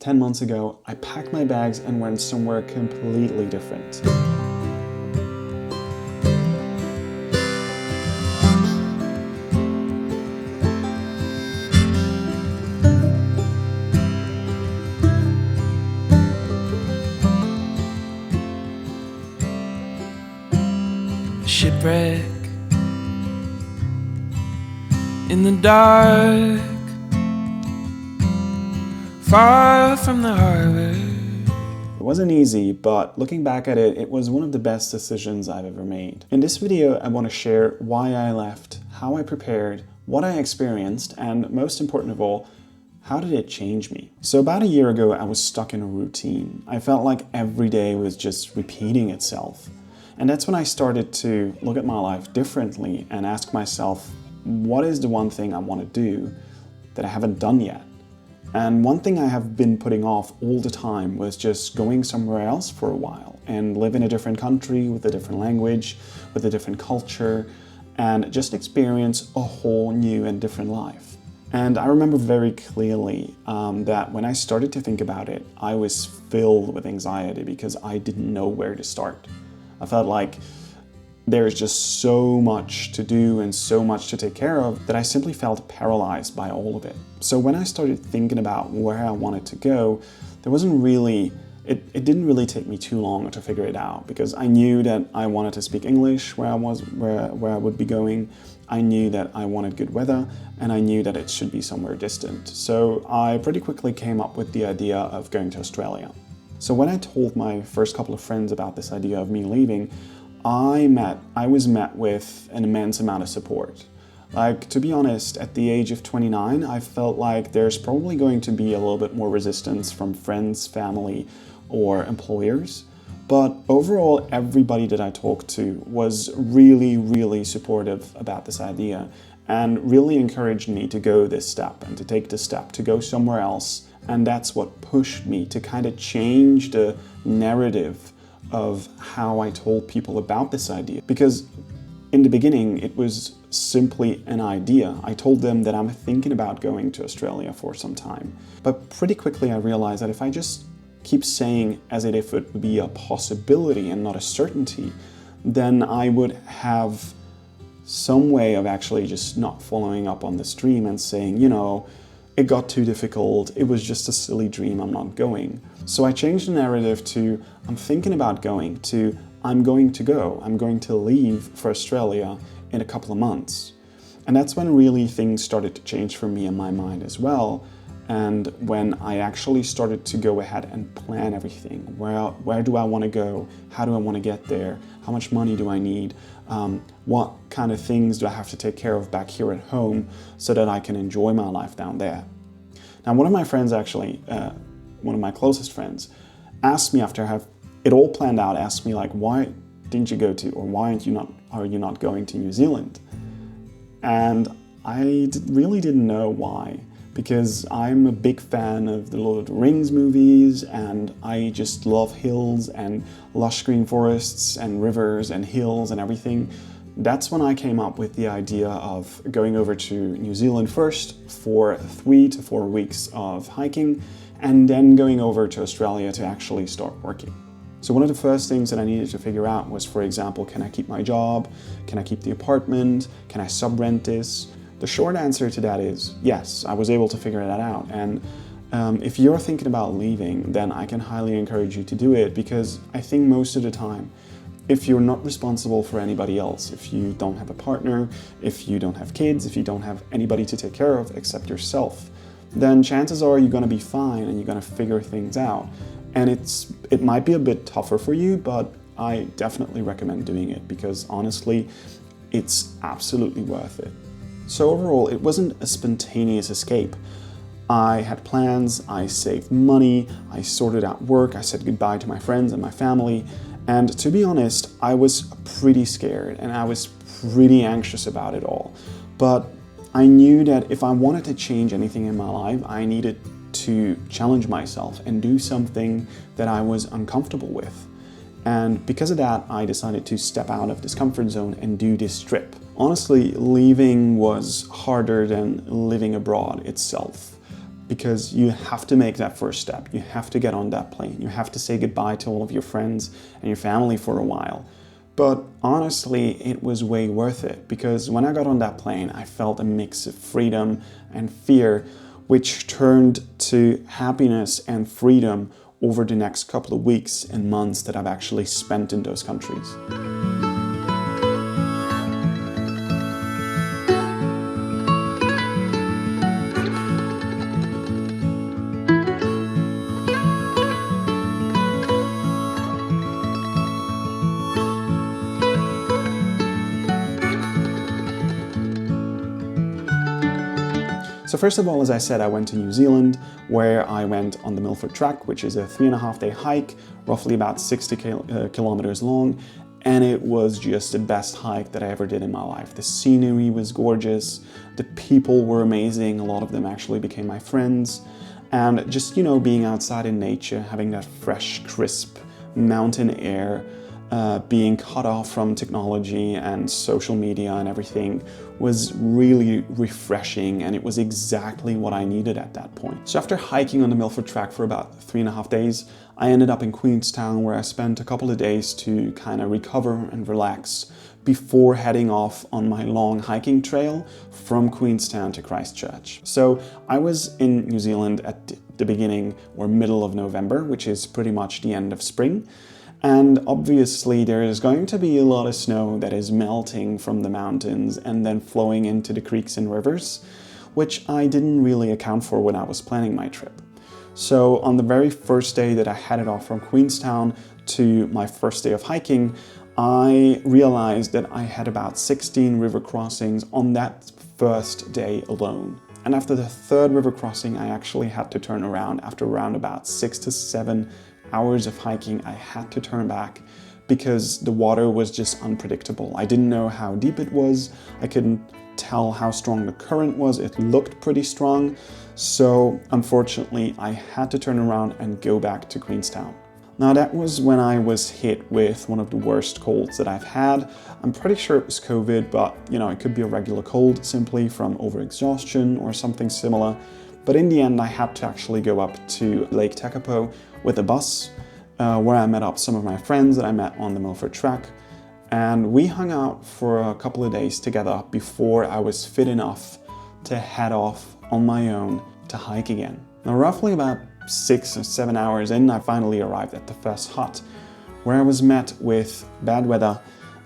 10 months ago, I packed my bags and went somewhere completely different. Shipwreck in the dark, far from the harbor. It wasn't easy, but looking back at it, it was one of the best decisions I've ever made. In this video, I want to share why I left, how I prepared, what I experienced, and most important of all, how did it change me? So about a year ago, I was stuck in a routine. I felt like every day was just repeating itself. And that's when I started to look at my life differently and ask myself, what is the one thing I want to do that I haven't done yet? And one thing I have been putting off all the time was just going somewhere else for a while and live in a different country with a different language, with a different culture, and just experience a whole new and different life. And I remember very clearly that when I started to think about it, I was filled with anxiety because I didn't know where to start. I felt like there's just so much to do and so much to take care of that I simply felt paralyzed by all of it. So when I started thinking about where I wanted to go, there wasn't really, it didn't really take me too long to figure it out, because I knew that I wanted to speak English where I would be going. I knew that I wanted good weather, and I knew that it should be somewhere distant. So I pretty quickly came up with the idea of going to Australia. So when I told my first couple of friends about this idea of me leaving, I was met with an immense amount of support. Like, to be honest, at the age of 29, I felt like there's probably going to be a little bit more resistance from friends, family, or employers. But overall, everybody that I talked to was really, really supportive about this idea and really encouraged me to go this step and to take this step, to go somewhere else. And that's what pushed me to kind of change the narrative of how I told people about this idea. Because in the beginning, it was simply an idea. I told them that I'm thinking about going to Australia for some time. But pretty quickly I realized that if I just keep saying as if it would be a possibility and not a certainty, then I would have some way of actually just not following up on this dream and saying, you know, it got too difficult, it was just a silly dream, I'm not going. So I changed the narrative to, I'm thinking about going, to, I'm going to go. I'm going to leave for Australia in a couple of months. And that's when really things started to change for me in my mind as well. And when I actually started to go ahead and plan everything. Where do I want to go? How do I want to get there? How much money do I need? What kind of things do I have to take care of back here at home so that I can enjoy my life down there? Now, one of my friends actually, one of my closest friends, asked me after I have it all planned out, asked me like, why didn't you go to, or why are you not going to New Zealand? And I really didn't know why. Because I'm a big fan of the Lord of the Rings movies, and I just love hills and lush green forests and rivers and hills and everything. That's when I came up with the idea of going over to New Zealand first for 3 to 4 weeks of hiking, and then going over to Australia to actually start working. So one of the first things that I needed to figure out was, for example, can I keep my job? Can I keep the apartment? Can I sub-rent this? The short answer to that is yes, I was able to figure that out. And if you're thinking about leaving, then I can highly encourage you to do it, because I think most of the time, if you're not responsible for anybody else, if you don't have a partner, if you don't have kids, if you don't have anybody to take care of except yourself, then chances are you're going to be fine and you're going to figure things out. And it might be a bit tougher for you, but I definitely recommend doing it, because honestly, it's absolutely worth it. So overall, it wasn't a spontaneous escape. I had plans, I saved money, I sorted out work, I said goodbye to my friends and my family, and to be honest, I was pretty scared and I was pretty anxious about it all. But I knew that if I wanted to change anything in my life, I needed to challenge myself and do something that I was uncomfortable with. And because of that, I decided to step out of this comfort zone and do this trip. Honestly, leaving was harder than living abroad itself. because you have to make that first step. You have to get on that plane. You have to say goodbye to all of your friends and your family for a while. But honestly, it was way worth it, because when I got on that plane, I felt a mix of freedom and fear, which turned to happiness and freedom over the next couple of weeks and months that I've actually spent in those countries. So first of all, as I said, I went to New Zealand, where I went on the Milford Track, which is a 3.5-day hike, roughly about 60 kilometers long, and it was just the best hike that I ever did in my life. The scenery was gorgeous, the people were amazing, a lot of them actually became my friends, and just, you know, being outside in nature, having that fresh, crisp mountain air, being cut off from technology and social media and everything was really refreshing, and it was exactly what I needed at that point. So after hiking on the Milford Track for about 3.5 days, I ended up in Queenstown, where I spent a couple of days to kind of recover and relax before heading off on my long hiking trail from Queenstown to Christchurch. So I was in New Zealand at the beginning or middle of November, which is pretty much the end of spring. And obviously there is going to be a lot of snow that is melting from the mountains and then flowing into the creeks and rivers, which I didn't really account for when I was planning my trip. So on the very first day that I headed off from Queenstown to my first day of hiking, I realized that I had about 16 river crossings on that first day alone. And after the third river crossing, I actually had to turn around. After around about 6 to 7 hours of hiking, I had to turn back because the water was just unpredictable. I didn't know how deep it was. I couldn't tell how strong the current was. It looked pretty strong. So unfortunately, I had to turn around and go back to Queenstown. Now that was when I was hit with one of the worst colds that I've had. I'm pretty sure it was COVID, but you know, it could be a regular cold simply from overexhaustion or something similar. But in the end, I had to actually go up to Lake Tekapo with a bus, where I met up some of my friends that I met on the Milford Track. And we hung out for a couple of days together before I was fit enough to head off on my own to hike again. Now, roughly about 6 or 7 hours in, I finally arrived at the first hut, where I was met with bad weather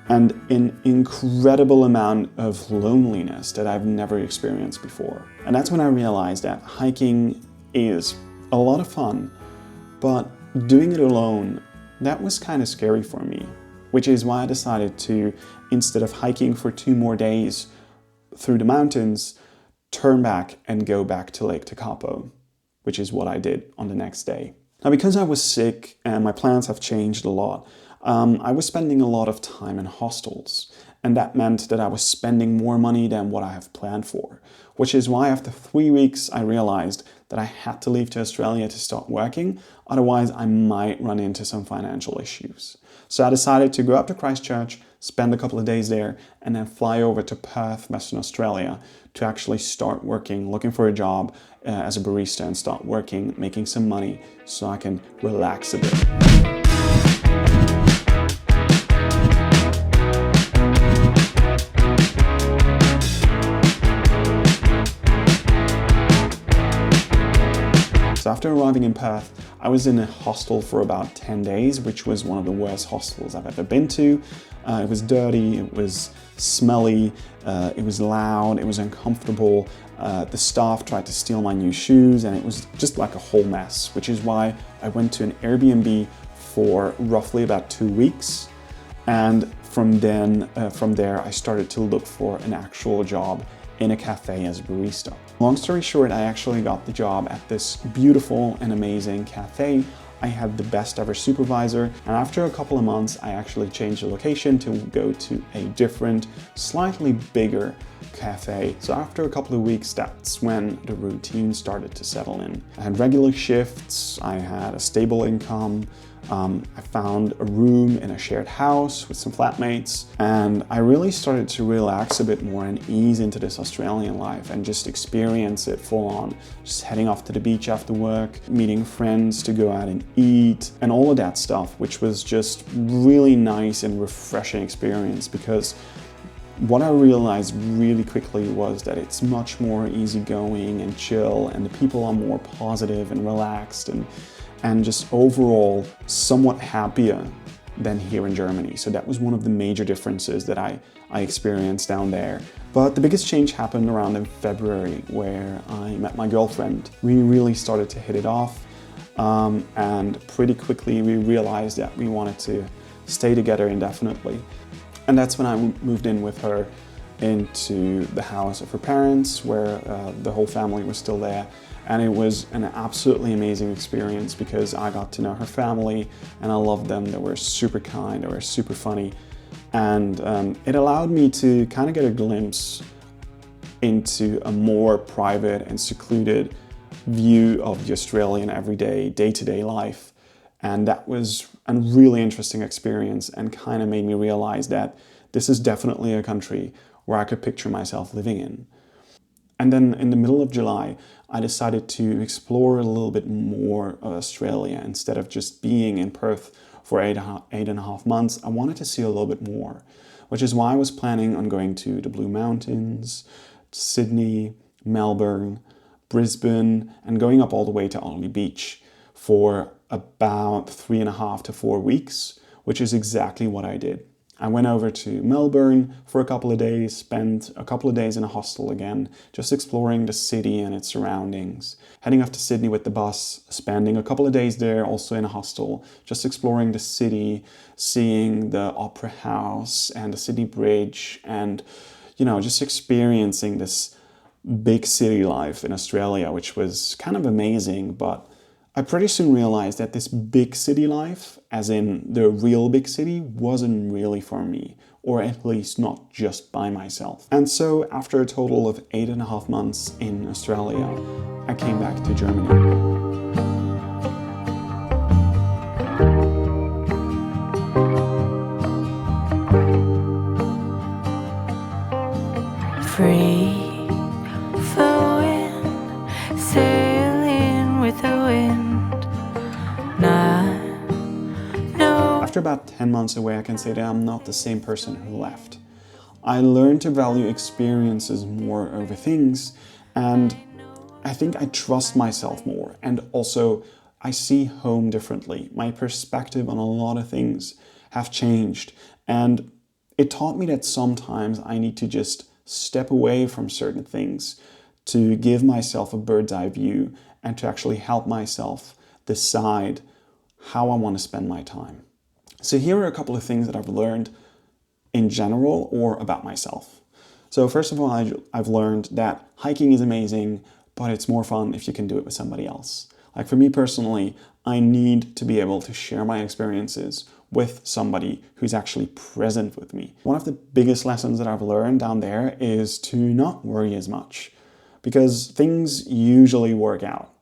and an incredible amount of loneliness that I've never experienced before. And that's when I realized that hiking is a lot of fun, but doing it alone, that was kind of scary for me, which is why I decided to, instead of hiking for 2 more days through the mountains, turn back and go back to Lake Tekapo, which is what I did on the next day. Now, because I was sick and my plans have changed a lot, I was spending a lot of time in hostels, and that meant that I was spending more money than what I have planned for, which is why after 3 weeks I realized that I had to leave to Australia to start working, otherwise I might run into some financial issues. So I decided to go up to Christchurch, spend a couple of days there, and then fly over to Perth, Western Australia, to actually start working, looking for a job as a barista, and start working, making some money so I can relax a bit. So after arriving in Perth, I was in a hostel for about 10 days, which was one of the worst hostels I've ever been to. It was dirty, it was smelly, it was loud, it was uncomfortable. The staff tried to steal my new shoes, and it was just like a whole mess, which is why I went to an Airbnb for roughly about 2 weeks. And from there, I started to look for an actual job in a cafe as a barista. Long story short, I actually got the job at this beautiful and amazing cafe. I had the best ever supervisor, and after a couple of months, I actually changed the location to go to a different, slightly bigger cafe. So after a couple of weeks, that's when the routine started to settle in. I had regular shifts, I had a stable income, I found a room in a shared house with some flatmates, and I really started to relax a bit more and ease into this Australian life and just experience it full on. Just heading off to the beach after work, meeting friends to go out and eat, and all of that stuff, which was just really nice and refreshing experience, because what I realized really quickly was that it's much more easygoing and chill, and the people are more positive and relaxed and just overall somewhat happier than here in Germany. So that was one of the major differences that I experienced down there. But the biggest change happened around in February, where I met my girlfriend. We really started to hit it off, and pretty quickly we realized that we wanted to stay together indefinitely. And that's when I moved in with her into the house of her parents, where the whole family was still there. And it was an absolutely amazing experience because I got to know her family and I loved them. They were super kind, they were super funny. And it allowed me to kind of get a glimpse into a more private and secluded view of the Australian everyday, day-to-day life. And that was a really interesting experience and kind of made me realize that this is definitely a country where I could picture myself living in. And then in the middle of July, I decided to explore a little bit more of Australia. Instead of just being in Perth for eight and a half months, I wanted to see a little bit more, which is why I was planning on going to the Blue Mountains, Sydney, Melbourne, Brisbane, and going up all the way to Olney Beach for about 3.5 to 4 weeks, which is exactly what I did. I went over to Melbourne for a couple of days, spent a couple of days in a hostel again, just exploring the city and its surroundings. Heading off to Sydney with the bus, spending a couple of days there also in a hostel, just exploring the city, seeing the Opera House and the Sydney Bridge, and just experiencing this big city life in Australia, which was kind of amazing. But I pretty soon realized that this big city life, as in the real big city, wasn't really for me, or at least not just by myself. And so after a total of 8.5 months in Australia, I came back to Germany. Free flowing, sailing with the wind. After about 10 months away, I can say that I'm not the same person who left. I learned to value experiences more over things, and I think I trust myself more, and also I see home differently. My perspective on a lot of things have changed, and it taught me that sometimes I need to just step away from certain things to give myself a bird's eye view and to actually help myself decide how I want to spend my time. So here are a couple of things that I've learned in general or about myself. So first of all, I've learned that hiking is amazing, but it's more fun if you can do it with somebody else. Like for me personally, I need to be able to share my experiences with somebody who's actually present with me. One of the biggest lessons that I've learned down there is to not worry as much, because things usually work out.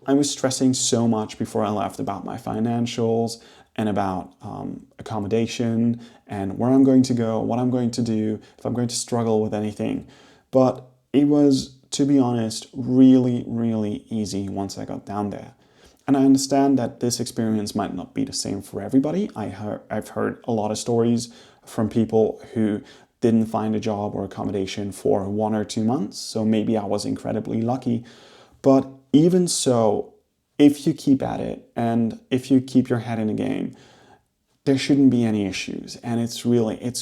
I was stressing so much before I left about my financials and about accommodation and where I'm going to go, what I'm going to do, if I'm going to struggle with anything. But it was, to be honest, really, really easy once I got down there. And I understand that this experience might not be the same for everybody. I've heard a lot of stories from people who didn't find a job or accommodation for 1 or 2 months. So maybe I was incredibly lucky. But even so, if you keep at it and if you keep your head in the game, there shouldn't be any issues. And it's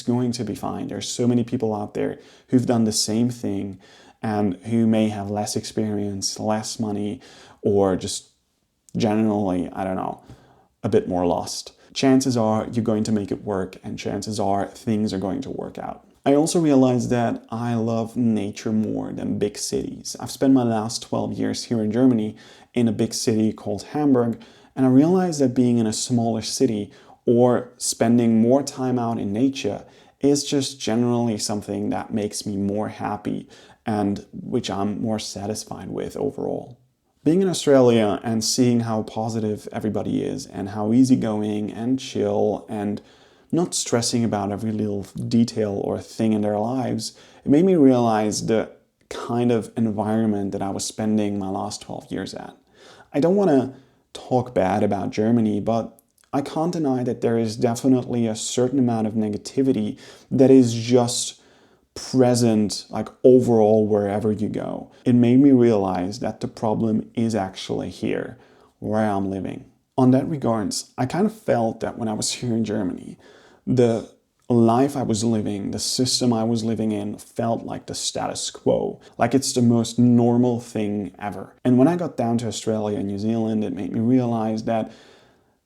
going to be fine. There's so many people out there who've done the same thing and who may have less experience, less money, or just generally, a bit more lost. Chances are you're going to make it work, and chances are things are going to work out. I also realized that I love nature more than big cities. I've spent my last 12 years here in Germany in a big city called Hamburg, and I realized that being in a smaller city or spending more time out in nature is just generally something that makes me more happy and which I'm more satisfied with overall. Being in Australia and seeing how positive everybody is and how easygoing and chill and not stressing about every little detail or thing in their lives, it made me realize the kind of environment that I was spending my last 12 years at. I don't want to talk bad about Germany, but I can't deny that there is definitely a certain amount of negativity that is just present, like overall wherever you go. It made me realize that the problem is actually here, where I'm living. On that regards, I kind of felt that when I was here in Germany, the life I was living, the system I was living in felt like the status quo, like it's the most normal thing ever. And when I got down to Australia and New Zealand, it made me realize that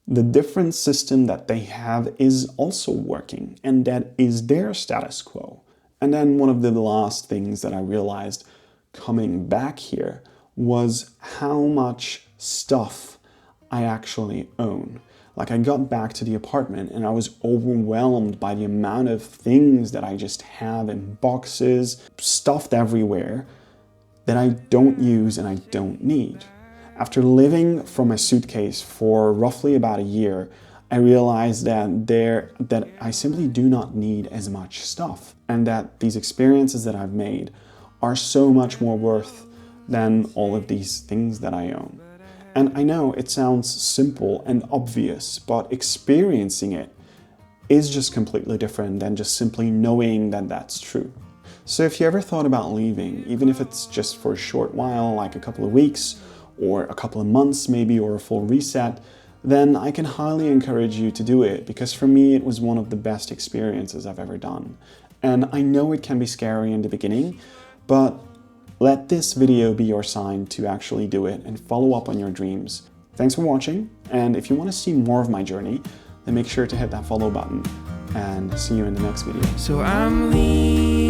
the different system that they have is also working, and that is their status quo. And then one of the last things that I realized coming back here was how much stuff I actually own. Like I got back to the apartment and I was overwhelmed by the amount of things that I just have in boxes, stuffed everywhere, that I don't use and I don't need. After living from my suitcase for roughly about a year, I realized that I simply do not need as much stuff, and that these experiences that I've made are so much more worth than all of these things that I own. And I know it sounds simple and obvious, but experiencing it is just completely different than just simply knowing that that's true. So if you ever thought about leaving, even if it's just for a short while, like a couple of weeks, or a couple of months maybe, or a full reset, then I can highly encourage you to do it, because for me it was one of the best experiences I've ever done. And I know it can be scary in the beginning, but let this video be your sign to actually do it and follow up on your dreams. Thanks for watching, and if you want to see more of my journey, then make sure to hit that follow button, and see you in the next video. So I'm leaving.